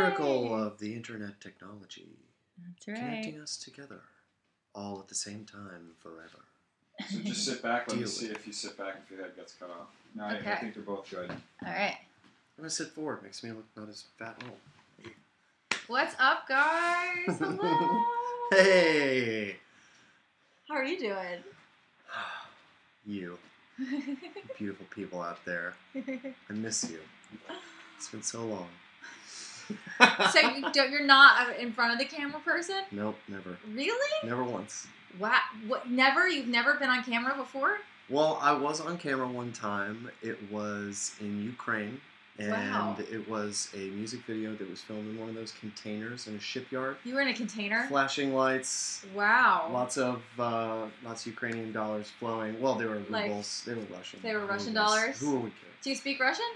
miracle of the internet technology. That's right. Connecting us together. All at the same time, forever. So just sit back. Let me Deal see with if you sit back if your head gets cut off. No, Okay. I think they're both good. All right. I'm going to sit forward. Makes me look not as fat and old. What's up, guys? Hello. Hey! How are you doing? You. Beautiful people out there. I miss you. It's been so long. So you're not in front of the camera person? Nope, never. Really? Never once. Wow. What? Never? You've never been on camera before? Well, I was on camera one time. It was in Ukraine. And Wow. it was a music video that was filmed in one of those containers in a shipyard. You were in a container? Flashing lights. Wow. Lots of Ukrainian dollars flowing. Well, they were Like, rubles. They were Russian. they were Russian rubles. dollars? Who are we kidding? Do you speak Russian?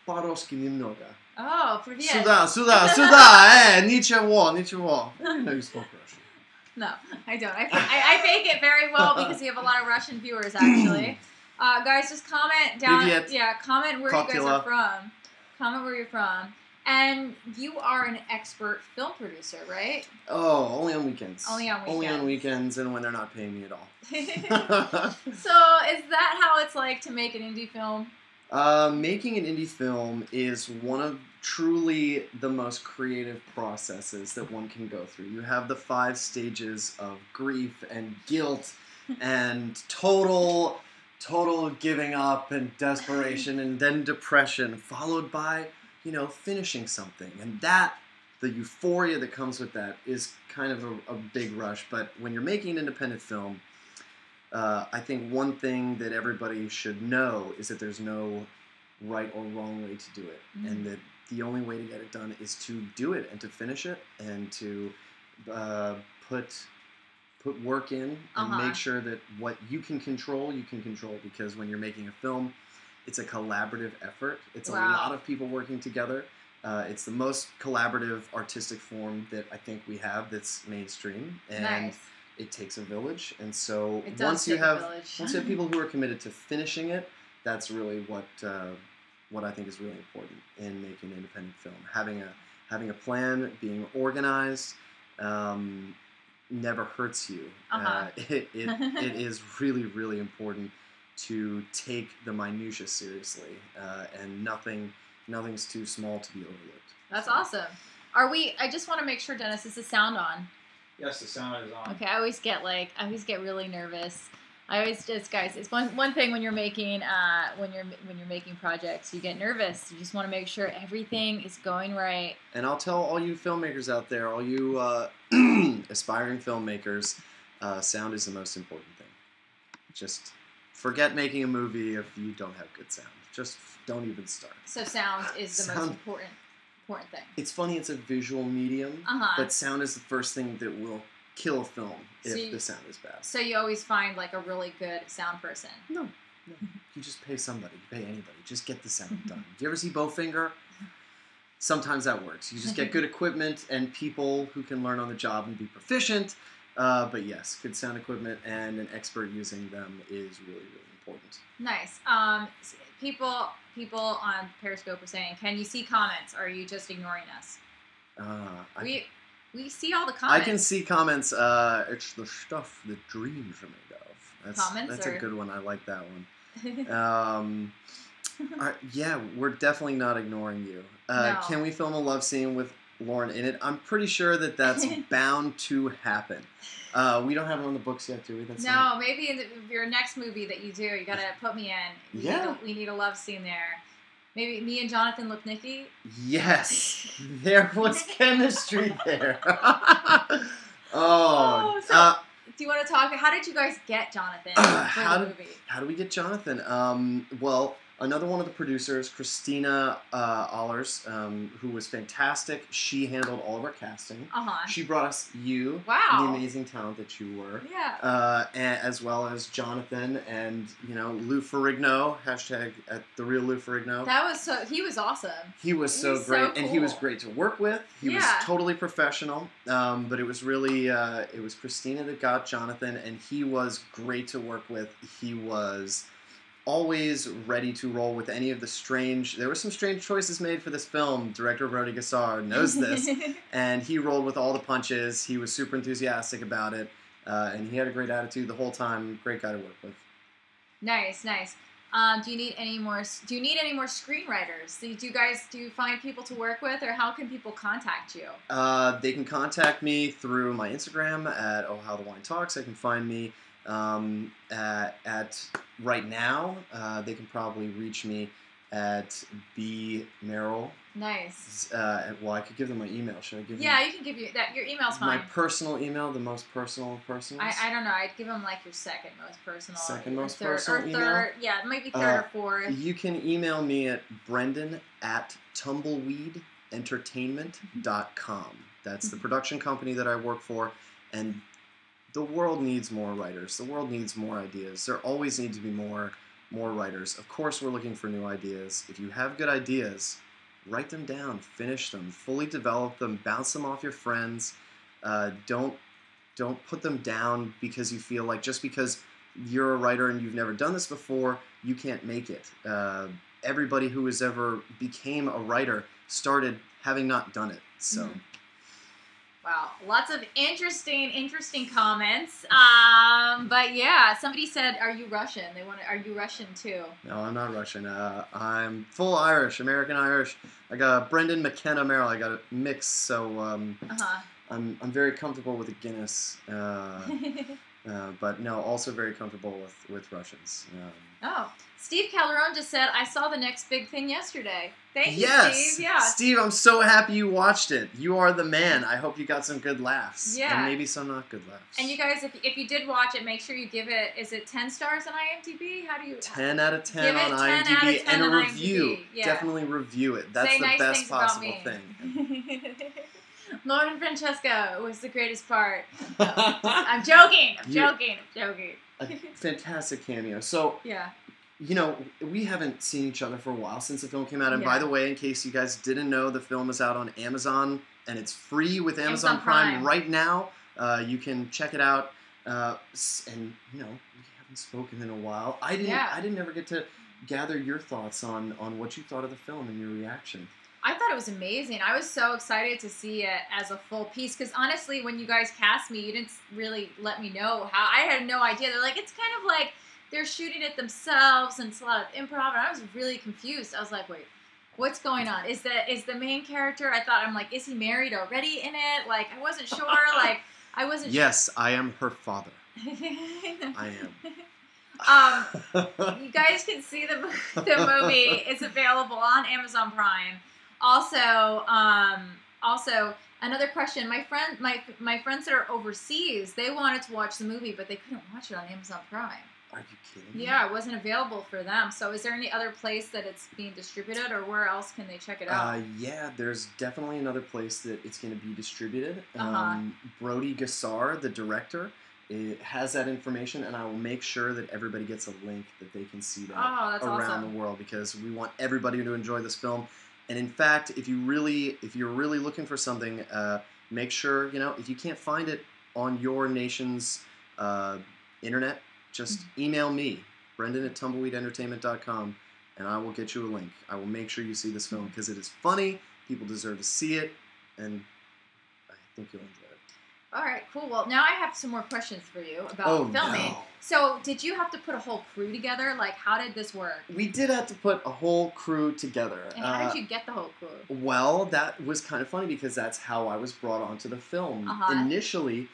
По-русски немного. Oh, привет. Сюда, ничего. I didn't know you spoke Russian. No, I don't. I fake it very well because we have a lot of Russian viewers, actually. Guys, just comment down. Привет. Yeah, comment where you guys Cocktail. are from. Comment where you're from. And you are an expert film producer, right? Oh, only on weekends. Only on Only on weekends. weekends and when they're not paying me at all. So, is that how it's like to make an indie film? Making an indie film is one of truly the most creative processes that one can go through. You have the 5 stages of grief and guilt and total giving up and desperation and then depression, followed by, finishing something. And the euphoria that comes with that is kind of a big rush. But when you're making an independent film, I think one thing that everybody should know is that there's no right or wrong way to do it. Mm-hmm. And that the only way to get it done is to do it and to finish it and to put work in and make sure that what you can control, because when you're making a film, it's a collaborative effort. It's a lot of people working together. It's the most collaborative artistic form that I think we have that's mainstream. And Nice. it takes a village, and so It does once you take a have village. people who are committed to finishing it, that's really what I think is really important in making an independent film. Having a plan, being organized, never hurts you. It is really, really important to take the minutia seriously, and nothing's too small to be overlooked. That's awesome. I just want to make sure, Dennis, is the sound on? Yes, the sound is on. Okay, I always get really nervous. Guys, it's one thing when you're making when you're making projects, you get nervous. You just want to make sure everything is going right. And I'll tell all you filmmakers out there, all you aspiring filmmakers, sound is the most important thing. Just forget making a movie if you don't have good sound. Just don't even start. So sound is the most important thing. It's funny, it's a visual medium, but sound is the first thing that will kill a film if the sound is bad. So you always find like a really good sound person. No. You just pay somebody. You pay anybody. Just get the sound done. Do you ever see Bowfinger? Sometimes that works. You just get good equipment and people who can learn on the job and be proficient. But yes, good sound equipment and an expert using them is really, really important. Nice. People on Periscope are saying, "Can you see comments? Or are you just ignoring us?" We see all the comments. I can see comments. It's the stuff that dreams are made of. That's a good one. I like that one. Yeah, we're definitely not ignoring you. No. Can we film a love scene with Lauren in it? I'm pretty sure that's bound to happen. We don't have it on the books yet, do we? Maybe in your next movie that you do, you gotta put me in. We need a love scene there. Maybe me and Jonathan Lipnicki? Yes. There was chemistry there. Do you want to talk? How did you guys get Jonathan for the movie? How do we get Jonathan? Well, another one of the producers, Christina Allers, who was fantastic. She handled all of our casting. She brought us you, the amazing talent that you were. Yeah. As well as Jonathan and Lou Ferrigno, hashtag at the real Lou Ferrigno. He was awesome. He was so great, so cool. And he was great to work with. He was totally professional. But it was really it was Christina that got Jonathan, and he was great to work with. He was always ready to roll with any of the strange. There were some strange choices made for this film. Director Brody Gassar knows this, and he rolled with all the punches. He was super enthusiastic about it, and he had a great attitude the whole time. Great guy to work with. Nice. Do you need any more screenwriters? Do you find people to work with, or how can people contact you? They can contact me through my Instagram at Oh How the Wine Talks. They can find me at right now. They can probably reach me at B Merrill. Nice. Well, I could give them my email. Should I give them? Yeah, you can give that. Your email's fine. My personal email, the most personal of personals. I don't know. I'd give them like your second most personal. Second most third, personal or email? third. Yeah, it might be third or fourth. You can email me at brendan@tumbleweedentertainment.com. That's the production company that I work for, and the world needs more writers. The world needs more ideas. There always need to be more writers. Of course, we're looking for new ideas. If you have good ideas, write them down, finish them, fully develop them, bounce them off your friends. Don't put them down because you feel like just because you're a writer and you've never done this before, you can't make it. Everybody who has ever became a writer started having not done it. So. Mm-hmm. Wow, lots of interesting comments. But yeah, somebody said, "Are you Russian?" Are you Russian too? No, I'm not Russian. I'm full Irish, American Irish. I got Brendan McKenna Merrill. I got a mix, so I'm very comfortable with a Guinness. But no, also very comfortable with Russians. Steve Calderon just said, "I saw the next big thing yesterday." Thank you, yes, Steve. Yeah, Steve, I'm so happy you watched it. You are the man. I hope you got some good laughs. Yeah, and maybe some not good laughs. And you guys, if you did watch it, make sure you give it. Is it 10 stars on IMDb? How do you? 10 out of 10 give on it 10 IMDb out of 10 and a on review. IMDb. Yeah. Definitely review it. That's Say the nice best things about possible me. thing. Lauren Francesco was the greatest part. I'm joking. I'm joking. A fantastic cameo. So, yeah. You know, we haven't seen each other for a while since the film came out. And by the way, in case you guys didn't know, the film is out on Amazon, and it's free with Amazon Prime right now. You can check it out. And, you know, we haven't spoken in a while. I didn't ever get to gather your thoughts on what you thought of the film and your reaction. I thought it was amazing. I was so excited to see it as a full piece because honestly, when you guys cast me, you didn't really let me know how. I had no idea. They're like, it's kind of like they're shooting it themselves and it's a lot of improv, and I was really confused. I was like, wait, what's going on? Is the main character? I'm like, is he married already in it? Like, I wasn't sure. Yes, I am her father. I am. You guys can see the movie. It's available on Amazon Prime. Also, another question. My friends that are overseas, they wanted to watch the movie, but they couldn't watch it on Amazon Prime. Are you kidding me? Yeah, it wasn't available for them. So is there any other place that it's being distributed, or where else can they check it out? Yeah, there's definitely another place that it's going to be distributed. Brody Gassar, the director, has that information, and I will make sure that everybody gets a link that they can see that around the world, because we want everybody to enjoy this film. And in fact, if you're really looking for something, make sure, if you can't find it on your nation's internet, just email me, brendan@tumbleweedentertainment.com, and I will get you a link. I will make sure you see this film because it is funny. People deserve to see it, and I think you'll enjoy it. All right, cool. Well, now I have some more questions for you about filming. No. So, did you have to put a whole crew together? Like, how did this work? We did have to put a whole crew together. And how did you get the whole crew? Well, that was kind of funny because that's how I was brought onto the film. Initially,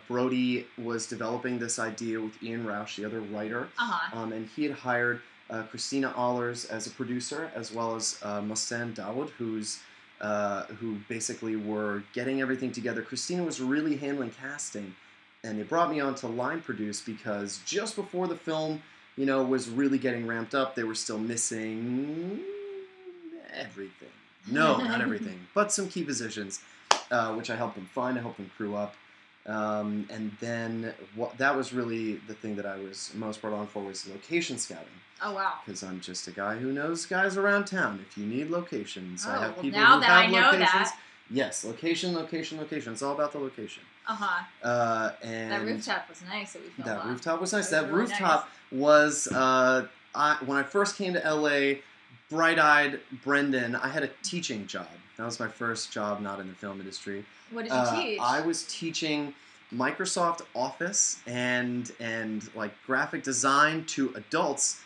Brody was developing this idea with Ian Rausch, the other writer, and he had hired Christina Allers as a producer, as well as Mohsen Dawood, who basically were getting everything together. Christina was really handling casting, and they brought me on to line produce because just before the film, was really getting ramped up, they were still missing everything. No, not everything, but some key positions, which I helped them find, I helped them crew up. And then that was really the thing that I was most brought on for, was location scouting. Oh, wow. Because I'm just a guy who knows guys around town. If you need locations, I have people now who that have I know locations. that. Yes, location. It's all about the location. And that rooftop was nice that we filmed on. That rooftop was nice. That rooftop was when I first came to LA, bright-eyed Brendan, I had a teaching job. That was my first job, not in the film industry. What did you teach? I was teaching Microsoft Office and like graphic design to adults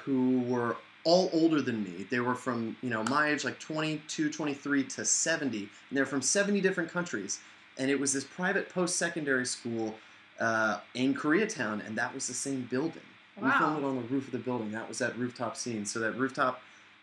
who were all older than me. They were from, my age, like 22, 23 to 70. And they're from 70 different countries. And it was this private post-secondary school in Koreatown, and that was the same building. Wow. We filmed it on the roof of the building. That was that rooftop scene. So that rooftop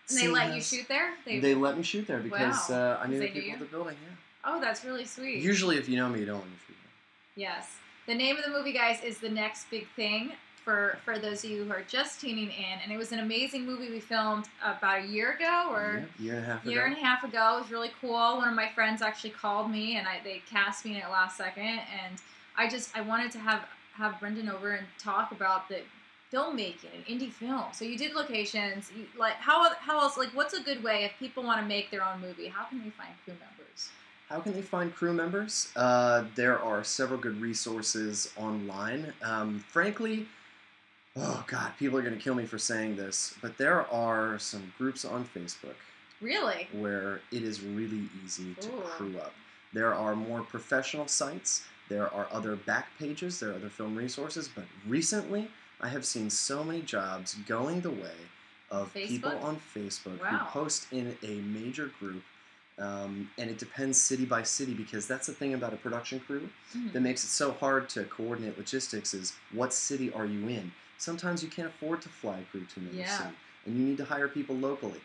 And they let you shoot there? They let me shoot there because Wow. I knew the Because they knew people you? at the building, yeah. Oh, that's really sweet. Usually if you know me, you don't want me to shoot there. Yes. The name of the movie, guys, is The Next Big Thing for those of you who are just tuning in. And it was an amazing movie we filmed about a year ago or Year and a half ago. year and a half ago. It was really cool. One of my friends actually called me and they cast me in it last second. And I wanted to have Brendan over and talk about the filmmaking and indie film. So you did locations. How else? Like, what's a good way if people want to make their own movie? How can they find crew members? How can they find crew members? There are several good resources online. Frankly, oh God, people are going to kill me for saying this, but there are some groups on Facebook Really? where it is really easy to Ooh. crew up. There are more professional sites. There are other back pages. There are other film resources. But recently, I have seen so many jobs going the way of people Facebook? on Facebook Wow. who post in a major group. And it depends city by city because that's the thing about a production crew Mhm. that makes it so hard to coordinate logistics is what city are you in? Sometimes you can't afford to fly a crew to another Yeah. city, and you need to hire people locally.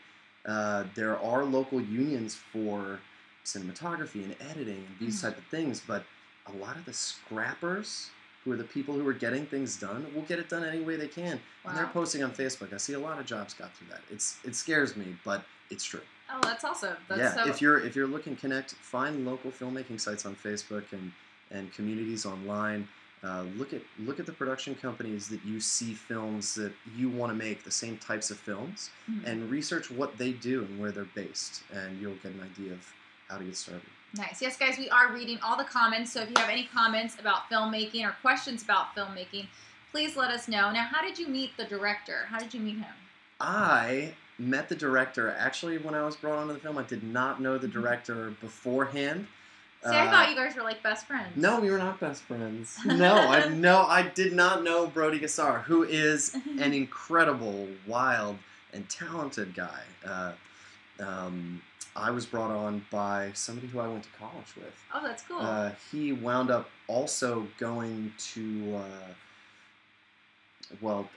There are local unions for cinematography and editing and these Mhm. type of things, but a lot of the scrappers, who are the people who are getting things done, will get it done any way they can. And they're Wow. posting on Facebook. I see a lot of jobs got through that. It scares me, but it's true. Oh, that's awesome. That's Yeah, so. if you're looking, find local filmmaking sites on Facebook and communities online. Look at the production companies that you see films that you want to make, the same types of films, Mhm. and research what they do and where they're based, and you'll get an idea of how to get started. Nice. Yes, guys, we are reading all the comments. So if you have any comments about filmmaking or questions about filmmaking, please let us know. Now, how did you meet the director? How did you meet him? I met the director actually when I was brought onto the film. I did not know the director beforehand. See, I thought you guys were like best friends. No, we were not best friends. I did not know Brody Gassar, who is an incredible, wild, and talented guy. I was brought on by somebody who I went to college with. Oh, that's cool. He wound up also going to,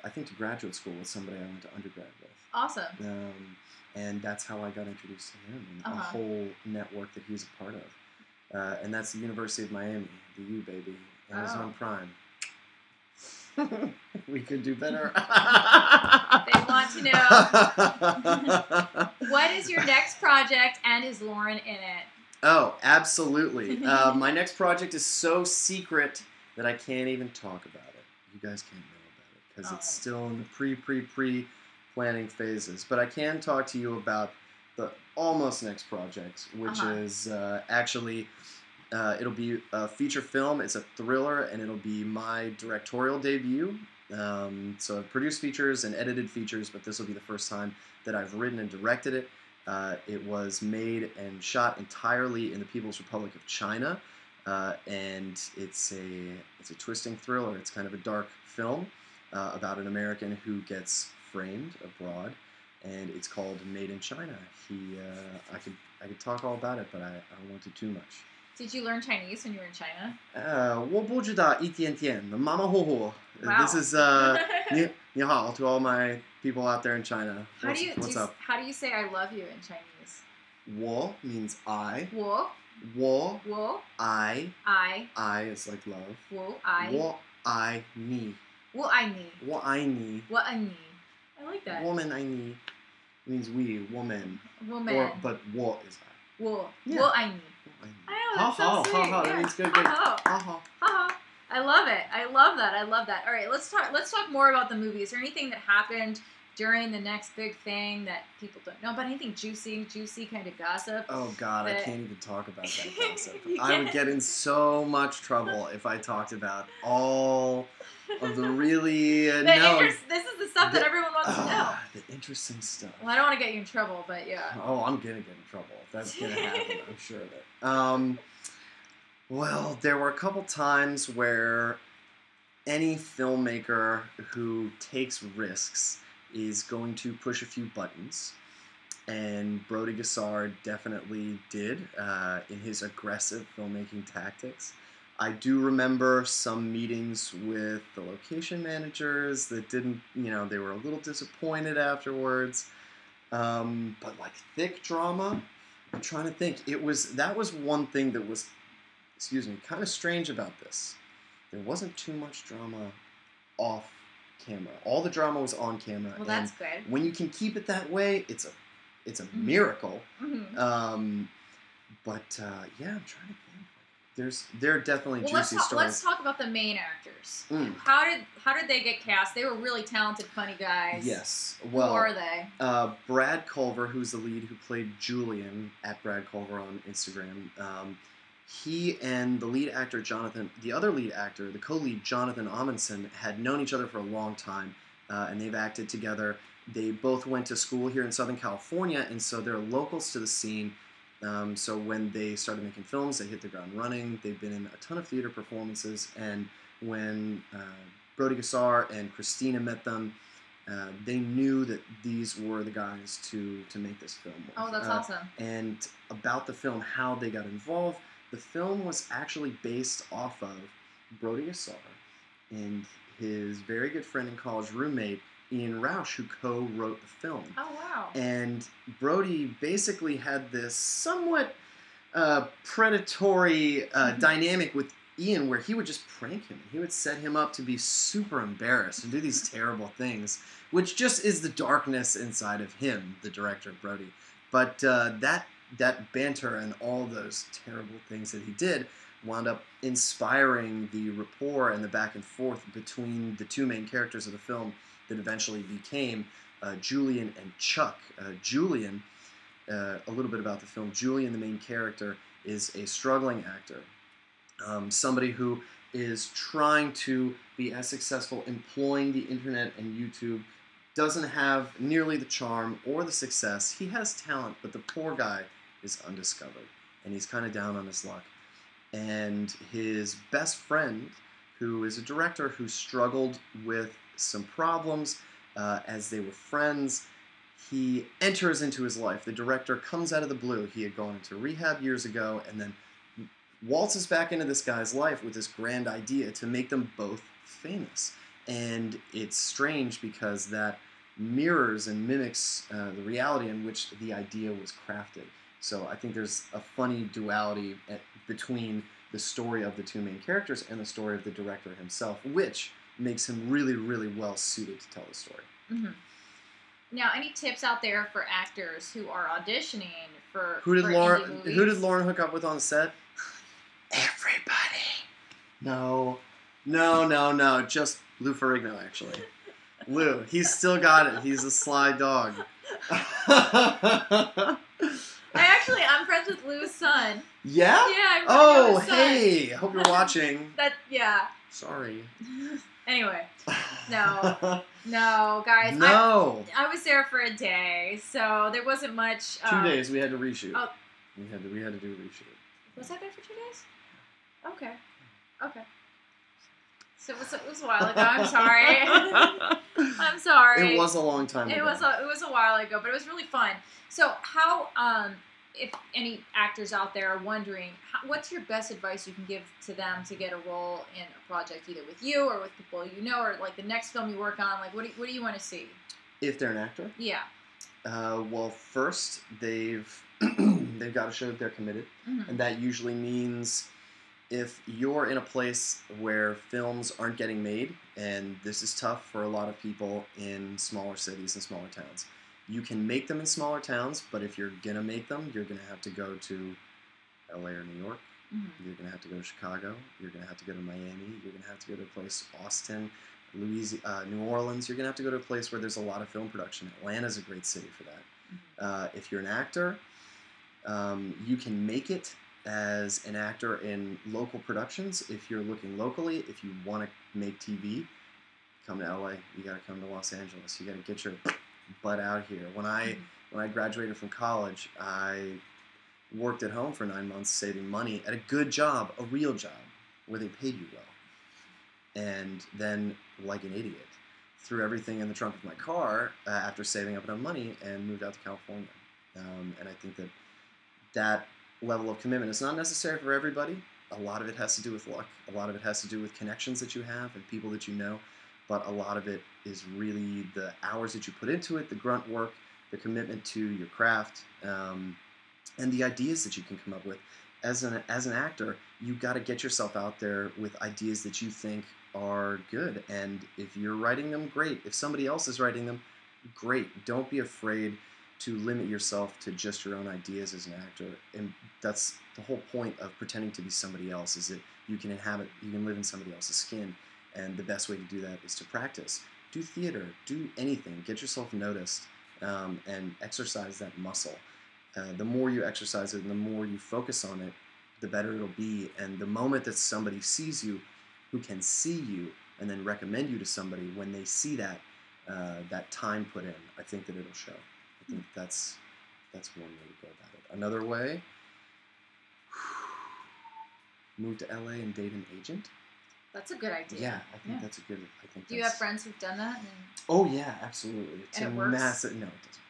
I think to graduate school with somebody I went to undergrad with. Awesome. And that's how I got introduced to him and a Uh-huh. whole network that he's a part of. And that's the University of Miami, the U, baby. Amazon Prime. We could do better. They want to know. What is your next project and is Lauren in it? Oh, absolutely. My next project is so secret that I can't even talk about it. You guys can't know about it because it's still in the pre-planning phases. But I can talk to you about the almost next project, which is actually, it'll be a feature film. It's a thriller, and it'll be my directorial debut. So I've produced features and edited features, but this will be the first time that I've written and directed it. It was made and shot entirely in the People's Republic of China, and it's a twisting thriller. It's kind of a dark film about an American who gets framed abroad, and it's called Made in China. I could talk all about it, but I don't want to too much. Did you learn Chinese when you were in China? 我不知道一点点，马马虎虎. Wow. This is 你好 to all my people out there in China. What's up? How do you say I love you in Chinese? 我 means I. 我 I. I is like love. 我爱我爱你. 我爱你我爱你. 我爱你 I like that. 我们爱你 means we, woman. Woman. But 我 is I. 我 Yeah. 我爱你 I know, that's so sweet. That Yeah. means good. Ha, ha. Ha. Ha. I love it. I love that. All right, let's talk more about the movie. Is there anything that happened during the next big thing that people don't know about, anything juicy kind of gossip. Oh God, I But- can't even talk about that gossip. You I would can't. get in so much trouble if I talked about all of the really This is the stuff that the- everyone wants to know. the interesting stuff. Well, I don't want to get you in trouble, but yeah. Oh, I'm gonna get in trouble. That's gonna happen. I'm sure of it. Well, there were a couple times where any filmmaker who takes risks is going to push a few buttons, and Brody Gassard definitely did in his aggressive filmmaking tactics. I do remember some meetings with the location managers that didn't, they were a little disappointed afterwards. But like thick drama, I'm trying to think. That was one thing that was, kind of strange about this. There wasn't too much drama off camera. All the drama was on camera. Well, and that's good. when you can keep it that way, it's a miracle. Mhm. But yeah, I'm trying to think. There are definitely Well, juicy stories. let's talk about the main actors. Mm. How did they get cast? They were really talented, funny guys. Yes. Who Well, are they? Brad Culver, who's the lead, who played Julian at Brad Culver on Instagram. He and the lead actor Jonathan, the other lead actor, the co-lead Jonathan Amundsen, had known each other for a long time, and they've acted together. They both went to school here in Southern California, and so they're locals to the scene. So when they started making films, they hit the ground running. They've been in a ton of theater performances, and when Brody Gassard and Christina met them, they knew that these were the guys to make this film with. Oh, that's awesome. And about the film, how they got involved, the film was actually based off of Brody Gassard and his very good friend and college roommate, Ian Rausch, who co-wrote the film. Oh, wow. And Brody basically had this somewhat predatory dynamic with Ian, where he would just prank him. He would set him up to be super embarrassed and do these terrible things, which just is the darkness inside of him, the director, Brody. But that banter and all those terrible things that he did wound up inspiring the rapport and the back and forth between the two main characters of the film that eventually became Julian and Chuck. Julian, a little bit about the film. Julian, the main character, is a struggling actor. Somebody who is trying to be as successful employing the internet and YouTube, doesn't have nearly the charm or the success. He has talent, but the poor guy is undiscovered, and he's kind of down on his luck. And his best friend, who is a director who struggled with some problems as they were friends, he enters into his life. The director comes out of the blue. He had gone into rehab years ago, and then waltzes back into this guy's life with this grand idea to make them both famous. And it's strange because that mirrors and mimics the reality in which the idea was crafted. So I think there's a funny duality between the story of the two main characters and the story of the director himself, which makes him really, really well suited to tell the story. Mm-hmm. Now, any tips out there for actors who are auditioning for Who did for Lauren? indie movies? Who did Lauren hook up with on set? Everybody. No. Just Lou Ferrigno, actually. Lou, he's still got it. He's a sly dog. I'm friends with Lou's son. Yeah? Yeah. Oh, his son. hey! Hope you're watching. Yeah. Sorry. Anyway, no, guys. No. I was there for a day, so there wasn't much. 2 days. We had to reshoot. Oh. We had to do a reshoot. Was I there for 2 days? Okay. So it was a while ago. I'm sorry. I'm sorry. It was a long time ago. It was a while ago, but it was really fun. So how, if any actors out there are wondering, what's your best advice you can give to them to get a role in a project, either with you or with people you know, or like the next film you work on? Like, what do you want to see? If they're an actor? Yeah. Well, first they've got to show that they're committed, Mm-hmm. and that usually means if you're in a place where films aren't getting made, and this is tough for a lot of people in smaller cities and smaller towns. You can make them in smaller towns, but if you're going to make them, you're going to have to go to LA or New York. Mm-hmm. You're going to have to go to Chicago. You're going to have to go to Miami. You're going to have to go to a place, Austin, New Orleans. You're gonna have to go to a place where there's a lot of film production. Atlanta's a great city for that. If you're an actor, you can make it as an actor in local productions. If you're looking locally, if you want to make TV, come to LA. You got to come to Los Angeles. You got to get your butt out here. When I graduated from college, I worked at home for 9 months saving money at a good job, a real job, where they paid you well. And then, like an idiot, threw everything in the trunk of my car after saving up enough money and moved out to California. And I think that level of commitment is not necessary for everybody. A lot of it has to do with luck. A lot of it has to do with connections that you have and people that you know. But a lot of it is really the hours that you put into it, the grunt work, the commitment to your craft, and the ideas that you can come up with. As an actor, you got to get yourself out there with ideas that you think are good. And if you're writing them, great. If somebody else is writing them, great. Don't be afraid to limit yourself to just your own ideas as an actor. And that's the whole point of pretending to be somebody else, is that you can live in somebody else's skin. And the best way to do that is to practice. Do theater, do anything, get yourself noticed, and exercise that muscle. The more you exercise it and the more you focus on it, the better it'll be. And the moment that somebody sees you, who can see you and then recommend you to somebody, when they see that time put in, I think that it'll show. I think that's one way to go about it. Another way, move to LA and date an agent. That's a good idea. Yeah, I think that's a good. Do you have friends who've done that? Oh yeah, absolutely. It's and it works? Massive. No, it doesn't.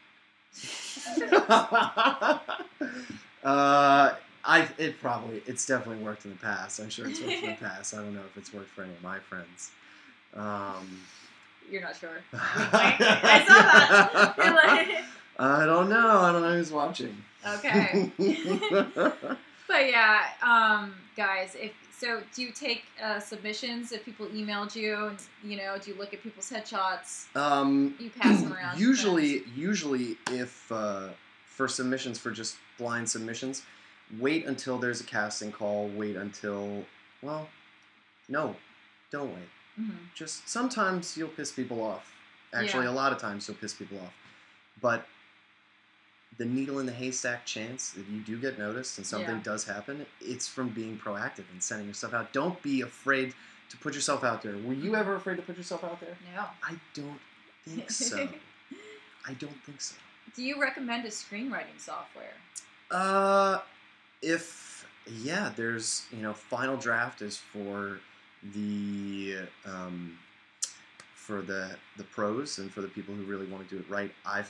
It's definitely worked in the past. I'm sure it's worked in the past. I don't know if it's worked for any of my friends. You're not sure. I saw that. You're like... I don't know who's watching. Okay. But yeah, guys, do you take submissions if people emailed you? And, do you look at people's headshots? You pass them around. Usually, if for submissions, for just blind submissions, wait until there's a casting call. Wait until no, don't wait. Mm-hmm. Just sometimes you'll piss people off. Actually, a lot of times you'll piss people off. But the needle in the haystack chance that you do get noticed and something does happen, it's from being proactive and sending your stuff out. Don't be afraid to put yourself out there. Were you ever afraid to put yourself out there? No. I don't think so. Do you recommend a screenwriting software? There's, Final Draft is for the pros and for the people who really want to do it right. I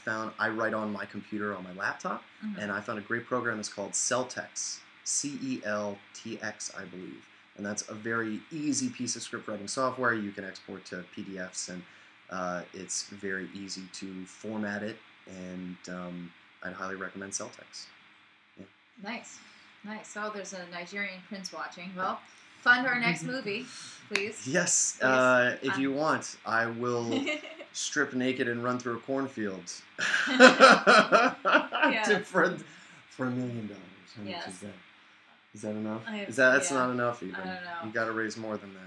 write on my computer on my laptop, and I found a great program that's called Celtx, CELTX, I believe. And that's a very easy piece of script writing software. You can export to PDFs, and it's very easy to format it, and I'd highly recommend Celtx. Yeah. Nice. So there's a Nigerian prince watching. Well, fund our next movie, please. Yes, if you want, I will strip naked and run through a cornfield for $1 million. How much is that? Is that enough? That's not enough even. I don't know. You got to raise more than that.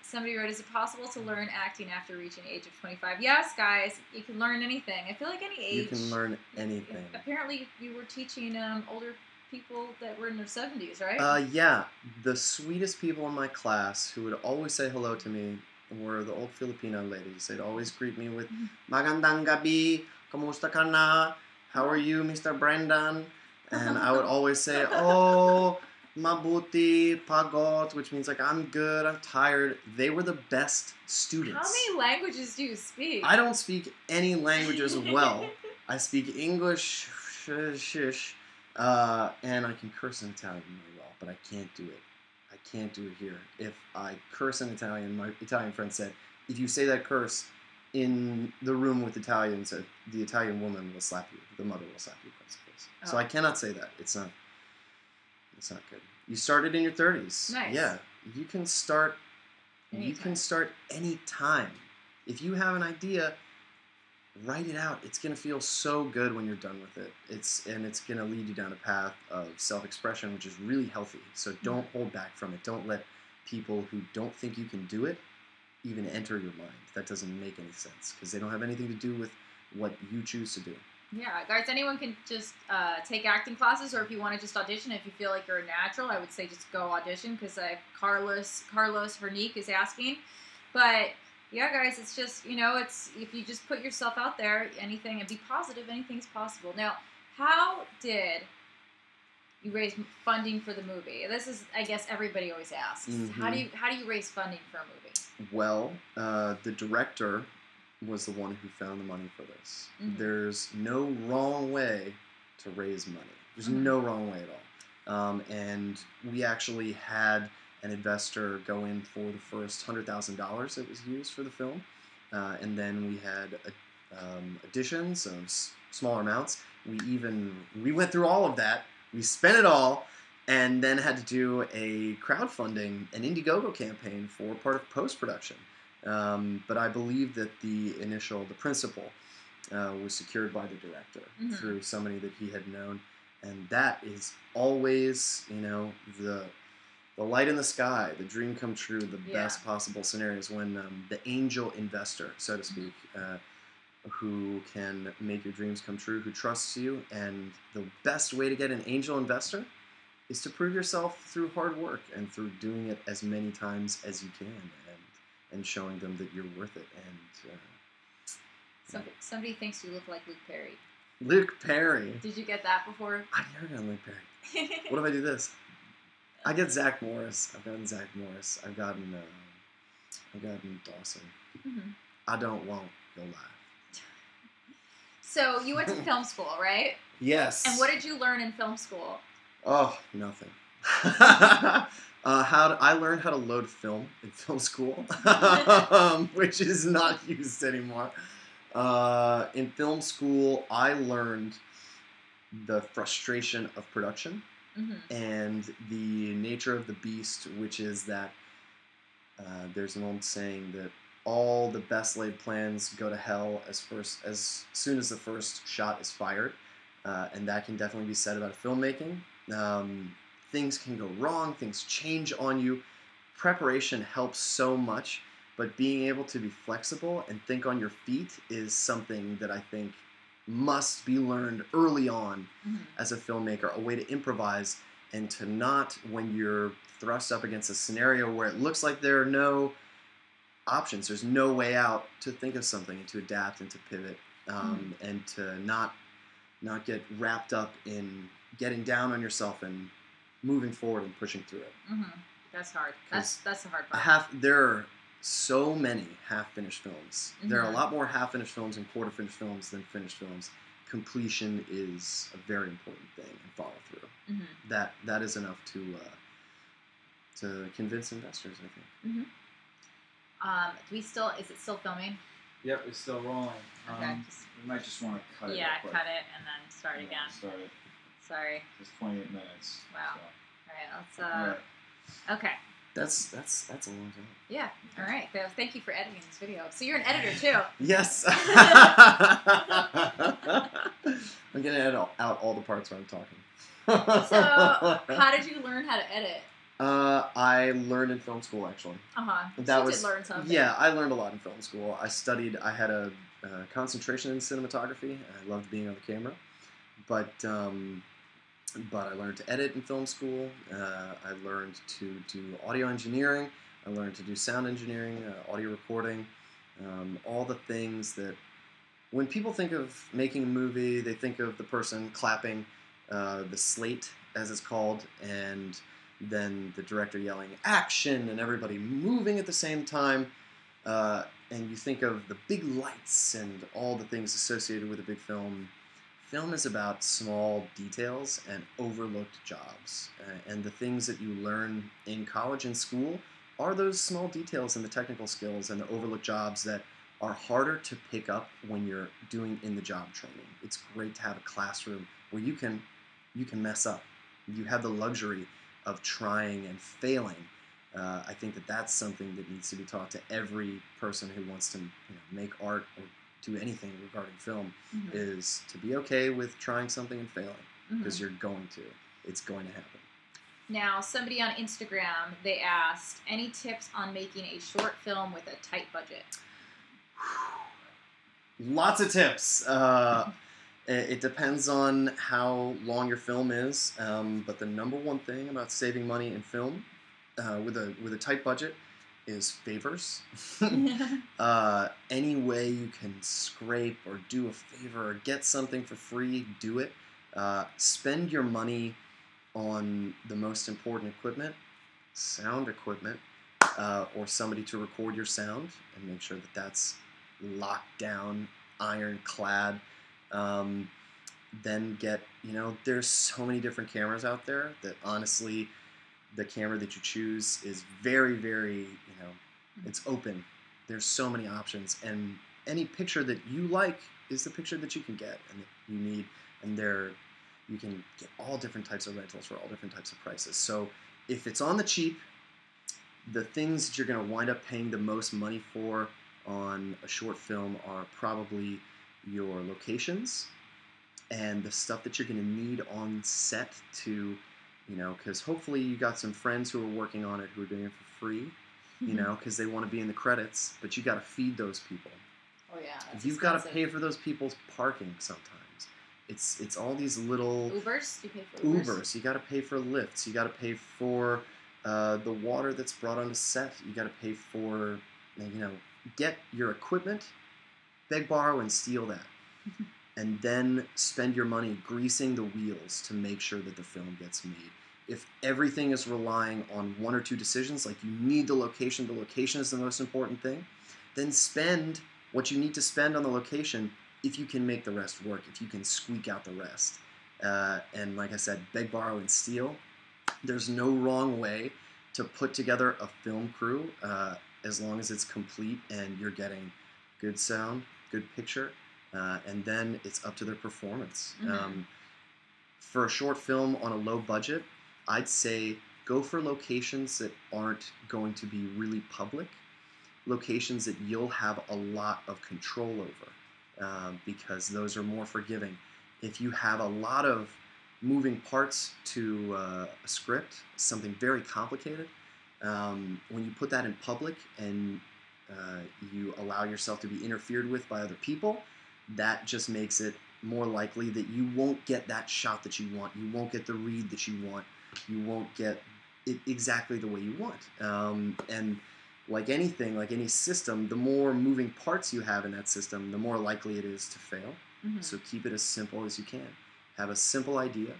Somebody wrote, is it possible to learn acting after reaching the age of 25? Yes, guys, you can learn anything. I feel like any age. You can learn anything. Apparently, you were teaching older people that were in their 70s, right? Yeah. The sweetest people in my class who would always say hello to me were the old Filipino ladies. They'd always greet me with "Magandang gabi, kamusta ka na? How are you, Mr. Brendan?" And I would always say, "Oh, mabuti, pagod," which means like I'm good, I'm tired. They were the best students. How many languages do you speak? I don't speak any languages well. I speak English, and I can curse in Italian really well, but I can't do it. I can't do it here. If I curse in Italian, my Italian friend said, if you say that curse in the room with Italians, the Italian woman will slap you. The mother will slap you across the face. Oh. So I cannot say that. It's not good. You started in your 30s. Nice. Yeah. You can start anytime. You can start any time. If you have an idea, write it out. It's going to feel so good when you're done with it. It's going to lead you down a path of self-expression, which is really healthy. So don't hold back from it. Don't let people who don't think you can do it even enter your mind. That doesn't make any sense because they don't have anything to do with what you choose to do. Yeah, guys, anyone can just take acting classes, or if you want to just audition, if you feel like you're a natural, I would say just go audition, because Carlos Hernique is asking. But yeah, guys, it's just, it's, if you just put yourself out there, anything, and be positive, anything's possible. Now, how did you raise funding for the movie? This is, I guess, everybody always asks. Mm-hmm. How do you raise funding for a movie? Well, the director was the one who found the money for this. Mm-hmm. There's no wrong way to raise money. There's Mm-hmm. no wrong way at all. And we actually had an investor go in for the first $100,000 that was used for the film. And then we had additions of smaller amounts. We went through all of that. We spent it all, and then had to do a crowdfunding, an Indiegogo campaign for part of post-production. But I believe that the principal, was secured by the director Mm-hmm. through somebody that he had known. And that is always, the light in the sky, the dream come true, the best possible scenarios when the angel investor, so to speak, who can make your dreams come true, who trusts you. And the best way to get an angel investor is to prove yourself through hard work and through doing it as many times as you can, and showing them that you're worth it. And Somebody thinks you look like Luke Perry. Luke Perry. Did you get that before? I've never gotten Luke Perry. What if I do this? I get Zach Morris. I've gotten Zach Morris. I've gotten Dawson. Mm-hmm. I don't want your life. So you went to film school, right? Yes. And what did you learn in film school? Oh, nothing. I learned how to load film in film school, which is not used anymore. In film school, I learned the frustration of production. Mm-hmm. And the nature of the beast, which is that there's an old saying that all the best laid plans go to hell as soon as the first shot is fired, and that can definitely be said about filmmaking. Things can go wrong, things change on you. Preparation helps so much, but being able to be flexible and think on your feet is something that I think must be learned early on as a filmmaker, a way to improvise and to not, when you're thrust up against a scenario where it looks like there are no options, there's no way out, to think of something and to adapt and to pivot, and to not get wrapped up in getting down on yourself and moving forward and pushing through it. Mm-hmm. That's hard. That's the hard part. There are so many half-finished films. Mm-hmm. There are a lot more half-finished films and quarter-finished films than finished films. Completion is a very important thing, and follow through. Mm-hmm. That is enough to convince investors, I think. Mm-hmm. Is it still filming? Yep, it's still rolling. Okay. We might just want to cut it. Yeah, real quick. cut it and then start Yeah, again. Start it. Sorry. It's 28 minutes. Wow. So. All right, let's. Right. Okay. That's a long time. Yeah. All right. Thank you for editing this video. So you're an editor too. Yes. I'm gonna edit out all the parts where I'm talking. So how did you learn how to edit? I learned in film school, actually. You did learn something. Yeah, I learned a lot in film school. I had a concentration in cinematography. I loved being on the camera, but I learned to edit in film school. I learned to do audio engineering. I learned to do sound engineering, audio recording, all the things that when people think of making a movie, they think of the person clapping, the slate, as it's called, and then the director yelling action and everybody moving at the same time. And you think of the big lights and all the things associated with a big film. Film is about small details and overlooked jobs. And the things that you learn in college and school are those small details and the technical skills and the overlooked jobs that are harder to pick up when you're doing in-the-job training. It's great to have a classroom where you can mess up. You have the luxury of trying and failing. I think that's something that needs to be taught to every person who wants to make art or do anything regarding film, is to be okay with trying something and failing, because you're going to. It's going to happen. Now, somebody on Instagram, they asked, any tips on making a short film with a tight budget? Lots of tips. It depends on how long your film is, but the number one thing about saving money in film with a tight budget is favors. Any way you can scrape or do a favor or get something for free, do it. Spend your money on the most important equipment, sound equipment, or somebody to record your sound and make sure that that's locked down, ironclad. Then get, there's so many different cameras out there that honestly, the camera that you choose is very, very, it's open. There's so many options, and any picture that you like is the picture that you can get and that you need, and you can get all different types of rentals for all different types of prices. So if it's on the cheap, the things that you're going to wind up paying the most money for on a short film are probably your locations and the stuff that you're going to need on set to, because hopefully you got some friends who are working on it who are doing it for free, because they want to be in the credits, but you got to feed those people. Oh yeah, that's You've got to pay for those people's parking sometimes. It's all these little Ubers. You pay for Ubers. You got to pay for lifts. You got to pay for the water that's brought onto set. You got to pay for, get your equipment, beg, borrow, and steal that. And then spend your money greasing the wheels to make sure that the film gets made. If everything is relying on one or two decisions, like you need the location is the most important thing, then spend what you need to spend on the location if you can make the rest work, if you can squeak out the rest. And like I said, beg, borrow, and steal. There's no wrong way to put together a film crew as long as it's complete and you're getting good sound, good picture, and then it's up to their performance. Mm-hmm. For a short film on a low budget, I'd say go for locations that aren't going to be really public, locations that you'll have a lot of control over, because those are more forgiving. If you have a lot of moving parts to a script, something very complicated, when you put that in public and you allow yourself to be interfered with by other people, that just makes it more likely that you won't get that shot that you want. You won't get the read that you want. You won't get it exactly the way you want. And like anything, like any system, the more moving parts you have in that system, the more likely it is to fail. Mm-hmm. So keep it as simple as you can. Have a simple idea.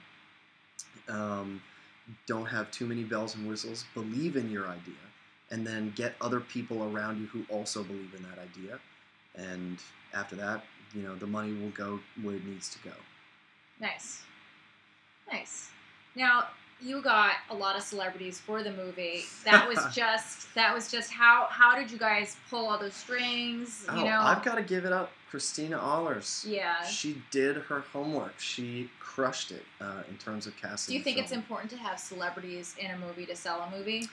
Don't have too many bells and whistles. Believe in your idea. And then get other people around you who also believe in that idea. And after that, the money will go where it needs to go. Nice. Now, you got a lot of celebrities for the movie. That was just how did you guys pull all those strings? I've got to give it up. Christina Allers. Yeah. She did her homework. She crushed it in terms of casting. Do you think it's important to have celebrities in a movie to sell a movie?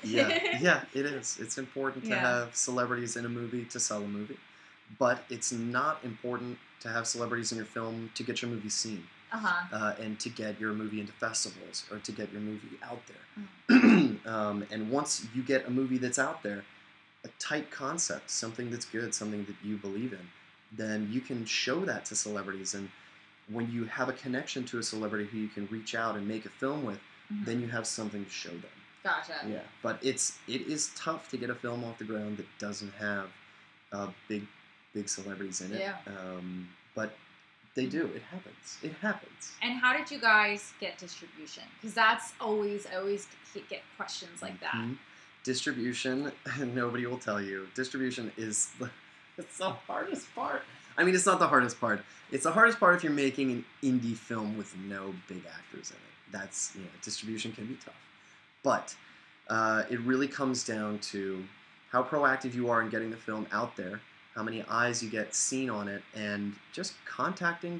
Yeah, it is. It's important to have celebrities in a movie to sell a movie, but it's not important to have celebrities in your film to get your movie seen. And to get your movie into festivals or to get your movie out there. And once you get a movie that's out there, a tight concept, something that's good, something that you believe in, then you can show that to celebrities. And when you have a connection to a celebrity who you can reach out and make a film with, then you have something to show them. Gotcha. Yeah, but it is tough to get a film off the ground that doesn't have big celebrities in it. Yeah. But they do. It happens. And how did you guys get distribution? Because that's I always get questions like that. Mm-hmm. Distribution, nobody will tell you. Distribution it's the hardest part. I mean, it's not the hardest part. It's the hardest part if you're making an indie film with no big actors in it. That's, distribution can be tough. But it really comes down to how proactive you are in getting the film out there, how many eyes you get seen on it, and just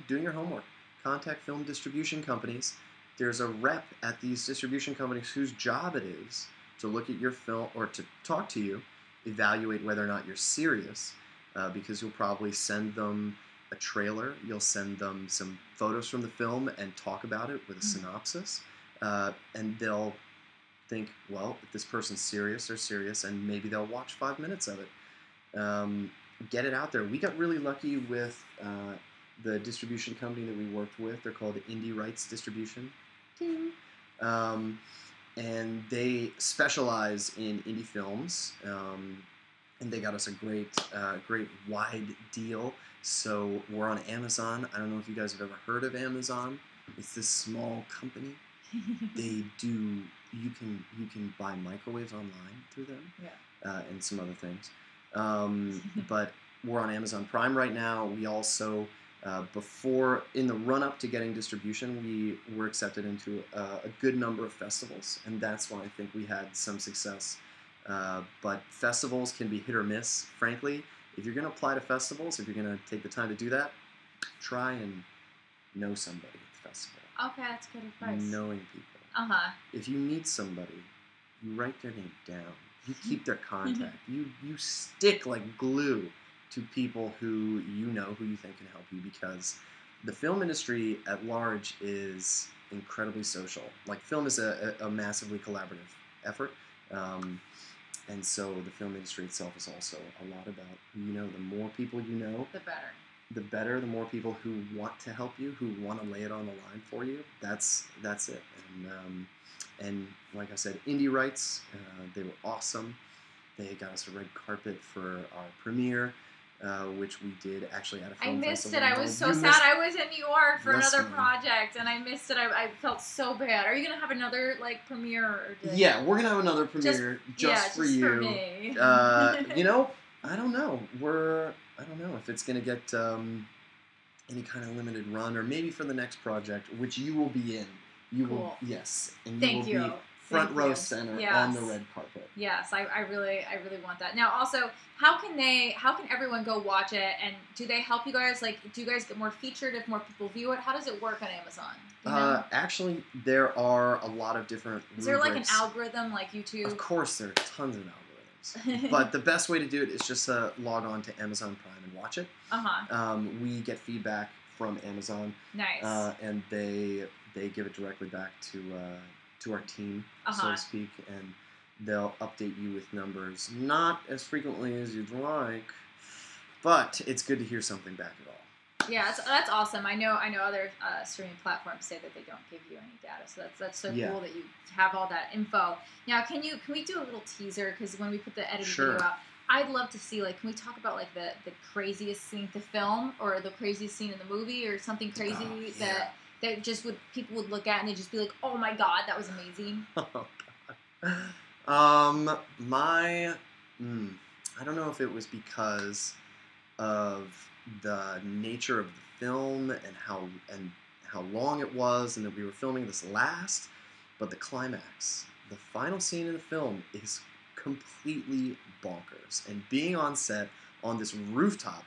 doing your homework. Contact film distribution companies. There's a rep at these distribution companies whose job it is to look at your film or to talk to you, evaluate whether or not you're serious, because you'll probably send them a trailer, you'll send them some photos from the film and talk about it with a synopsis. and they'll think, well, if this person's serious, they're serious, and maybe they'll watch 5 minutes of it. Get it out there. We got really lucky with the distribution company that we worked with. They're called Indie Rights Distribution. Ding. And they specialize in indie films, and they got us a great wide deal. So we're on Amazon. I don't know if you guys have ever heard of Amazon. It's this small company. They do. You can buy microwaves online through them, and some other things. But we're on Amazon Prime right now. We also, in the run-up to getting distribution, we were accepted into a good number of festivals, and that's why I think we had some success. But festivals can be hit or miss, frankly. If you're going to apply to festivals, if you're going to take the time to do that, try and know somebody at the festival. Okay, that's good advice. Knowing people. If you meet somebody, you write their name down. You keep their contact. You stick like glue to people who you know, who you think can help you, because the film industry at large is incredibly social. Like, film is a massively collaborative effort. And so the film industry itself is also a lot about who you know. The more people you know, the better. The better. The more people who want to help you, who want to lay it on the line for you. That's it. And like I said, Indie Rights, they were awesome. They got us a red carpet for our premiere, which we did actually at a film festival. I missed it. I was so You sad. I was in New York for another man. project, and I missed it. I felt so bad. Are you going to have another, like, premiere? Or Yeah, we're going to have another premiere just for you. For me. You know, I don't know. I don't know if it's going to get any kind of limited run, or maybe for the next project, which you will be in. You cool. will, yes, and Thank you will be front row center on the red carpet. Yes, I really want that. Now, also, how can everyone go watch it, and do they help you guys? Like, do you guys get more featured if more people view it? How does it work on Amazon? You know? Actually, there are a lot of different rubrics. Is there like an algorithm like YouTube? Of course, there are tons of algorithms. But the best way to do it is just log on to Amazon Prime and watch it. We get feedback from Amazon. Nice. And they give it directly back to our team, so to speak, and they'll update you with numbers, not as frequently as you'd like, but it's good to hear something back at all. Yeah, that's awesome. I know other streaming platforms say that they don't give you any data, so that's so cool that you have all that info. Now, can we do a little teaser, because when we put the edited video out, I'd love to see, like, can we talk about, like, the craziest scene to film, or the craziest scene in the movie, or something crazy that people would look at and they'd just be like, oh my god, that was amazing. Oh god. I don't know if it was because of the nature of the film and how long it was, and that we were filming this last, but the climax, the final scene in the film, is completely bonkers. And being on set on this rooftop,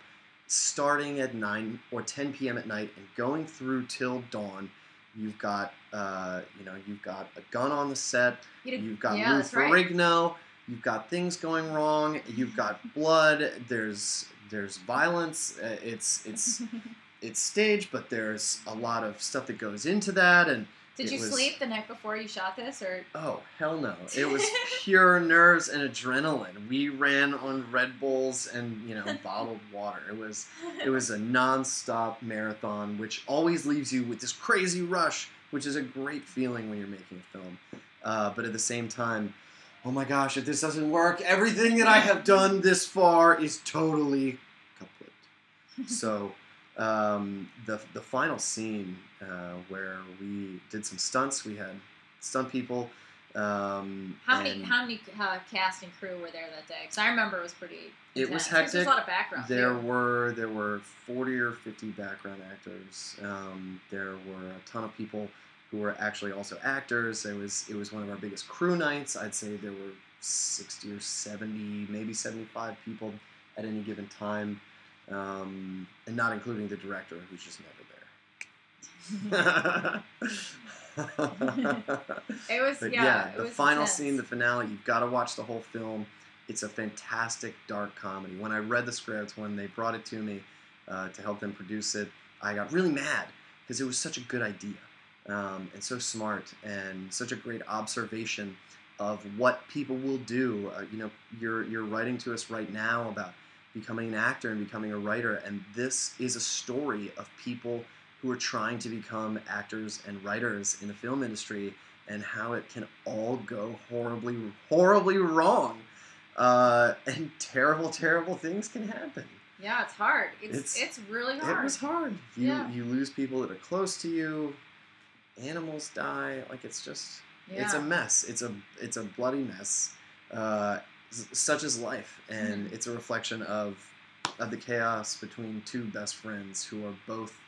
starting at 9 or 10 p.m. at night and going through till dawn, you've got you've got a gun on the set, you've got Lou Ferrigno, you've got things going wrong, you've got blood, there's violence, it's staged, but there's a lot of stuff that goes into that. And did you sleep the night before you shot this, or? Oh, hell no. It was pure nerves and adrenaline. We ran on Red Bulls and, bottled water. It was a non-stop marathon, which always leaves you with this crazy rush, which is a great feeling when you're making a film. But at the same time, oh my gosh, if this doesn't work, everything that I have done this far is totally kaput. So, the final scene where we did some stunts, we had stunt people. How many cast and crew were there that day? Because I remember it was pretty intense. It was hectic. There was a lot of background. There were 40 or 50 background actors. There were a ton of people who were actually also actors. It was one of our biggest crew nights. I'd say there were 60 or 70, maybe 75 people at any given time. And not including the director, who's just never there. It was, the final scene, the finale, you've got to watch the whole film. It's a fantastic dark comedy. When I read the script, when they brought it to me to help them produce it, I got really mad because it was such a good idea. and so smart, and such a great observation of what people will do. You're writing to us right now about becoming an actor and becoming a writer, and this is a story of people who are trying to become actors and writers in the film industry, and how it can all go horribly, horribly wrong, and terrible, terrible things can happen. Yeah, it's hard. It's really hard. It was hard. You lose people that are close to you. Animals die. Like, it's just, it's a mess. It's a bloody mess. Such is life, and it's a reflection of the chaos between two best friends who are both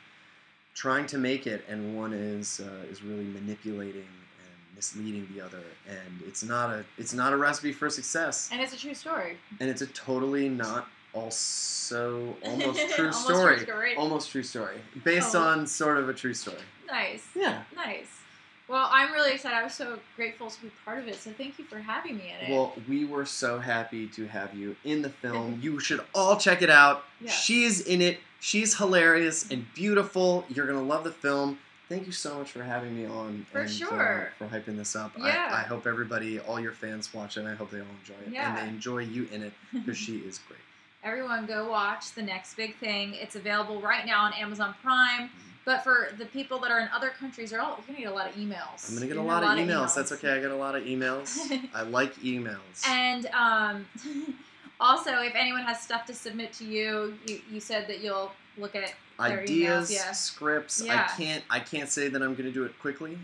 trying to make it, and one is really manipulating and misleading the other, and it's not a recipe for success. And it's a true story. And it's a totally not also almost true Almost story. true story. Almost true story. Based on sort of a true story. Nice. Yeah. Nice. Well, I'm really excited. I was so grateful to be part of it, so thank you for having me in it. Well, we were so happy to have you in the film. You should all check it out. Yeah. She's in it. She's hilarious and beautiful. You're going to love the film. Thank you so much for having me on. For sure. For hyping this up. Yeah. I hope everybody, all your fans watch it, and I hope they all enjoy it. Yeah. And they enjoy you in it, because she is great. Everyone go watch The Next Big Thing. It's available right now on Amazon Prime. But for the people that are in other countries, you're going to get a lot of emails. I'm going to get a lot of emails. That's okay. I get a lot of emails. I like emails. And also, if anyone has stuff to submit to you, you said that you'll look at their ideas, emails. Yeah. scripts. Yeah. I can't say that I'm going to do it quickly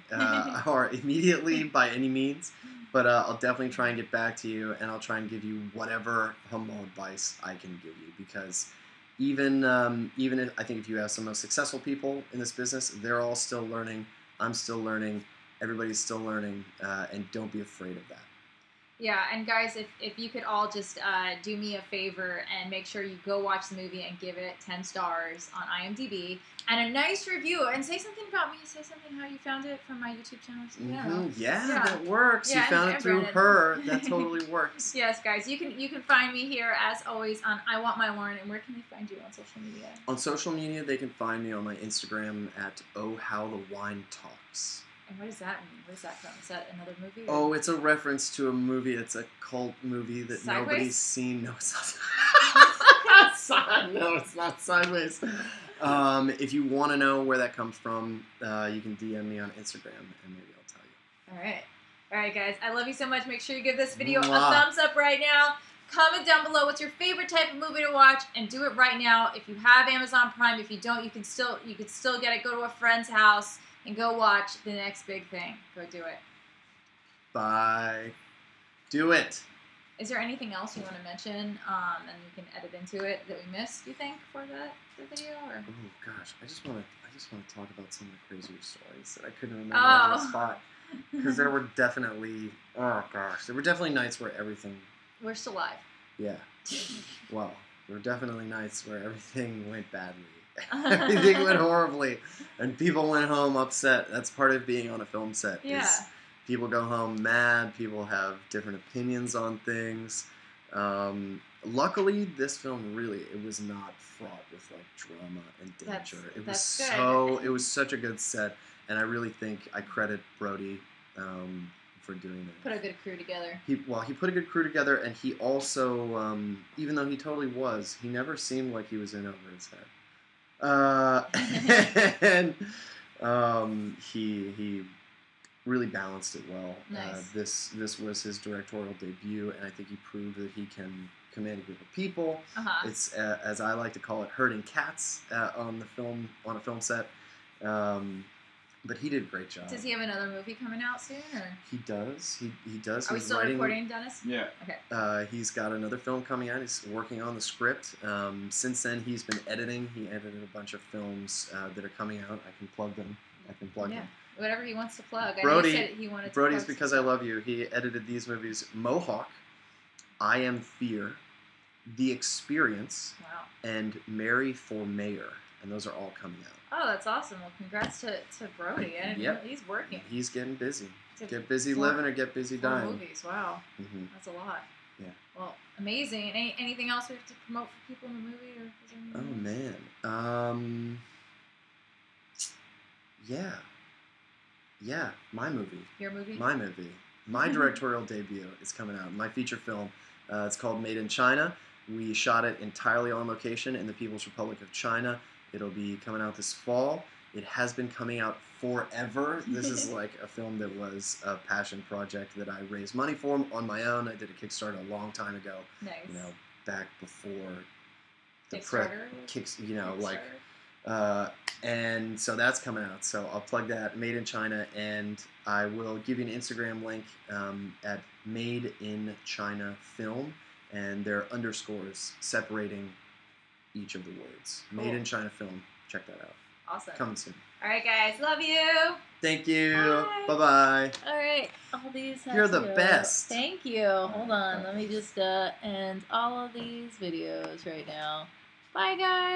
or immediately by any means, but I'll definitely try and get back to you, and I'll try and give you whatever humble advice I can give you, because even if, I think if you ask some most successful people in this business, they're all still learning. I'm still learning. Everybody's still learning, and don't be afraid of that. Yeah, and guys, if you could all just do me a favor and make sure you go watch the movie and give it 10 stars on IMDb and a nice review, and say something about me. Say something how you found it from my YouTube channel. Yeah, that works. Yeah, you found it through Brandon. her. That totally works. Yes, guys, you can find me here as always on I Want My Lauren. And where can they find you on social media? On social media, they can find me on my Instagram at Oh How the Wine Talks. And what does that mean? Where's that from? Is that another movie? Oh, it's a reference to a movie. It's a cult movie that Sideways? nobody's seen. No, it's not. No, it's not Sideways. If you want to know where that comes from, you can DM me on Instagram, and maybe I'll tell you. All right, guys. I love you so much. Make sure you give this video Mwah. a thumbs up right now. Comment down below what's your favorite type of movie to watch, and do it right now. If you have Amazon Prime, if you don't, you could still get it. Go to a friend's house and go watch The Next Big Thing. Go do it. Bye. Do it. Is there anything else you want to mention, and we can edit into it that we missed? Do you think for the video? Or? Oh gosh, I just want to talk about some of the crazier stories that I couldn't remember on the spot, because there were definitely nights where everything. We're still live. Yeah. Well, there were definitely nights where everything went badly. Everything went horribly, and people went home upset. That's part of being on a film set. Yeah. Is people go home mad. People have different opinions on things. Luckily, this film it was not fraught with like drama and danger. It was such a good set, and I really think I credit Brody for doing that. Put a good crew together. He put a good crew together, and he also, even though he totally was, he never seemed like he was in over his head. And he really balanced it well. Nice. This was his directorial debut, and I think he proved that he can command a group of people. It's as I like to call it, herding cats on a film set. But he did a great job. Does he have another movie coming out soon? Or? He does. He does. Are we still recording, Dennis? Yeah. Okay. He's got another film coming out. He's working on the script. Since then, he's been editing. He edited a bunch of films that are coming out. I can plug them. Yeah. Whatever he wants to plug. Brody, I know he said he wanted to Brody's plug Because I Love You. He edited these movies: Mohawk, I Am Fear, The Experience, and Mary for Mayor. And those are all coming out. Oh, that's awesome. Well, congrats to Brody. He's working. He's getting busy. Get busy living or get busy dying. Movies. Wow. Mm-hmm. That's a lot. Yeah. Well, amazing. Anything else we have to promote for people in the movie? Or is there anything else? Man. Yeah. Yeah, my movie. Your movie? My movie. My directorial debut is coming out. My feature film. It's called Made in China. We shot it entirely on location in the People's Republic of China. It'll be coming out this fall. It has been coming out forever. This is like a film that was a passion project that I raised money for on my own. I did a Kickstarter a long time ago. Nice. You know, back before the Kickstarter? like Kickstarter. and so that's coming out. So I'll plug that, Made in China, and I will give you an Instagram link at Made in China Film, and there are underscores separating each of the words. Cool. Made in China Film. Check that out. Awesome. Coming soon. All right, guys. Love you. Thank you. Bye. Bye-bye. All right. All these. have You're to the go. best. Thank you. Hold on. Let me just end all of these videos right now. Bye, guys.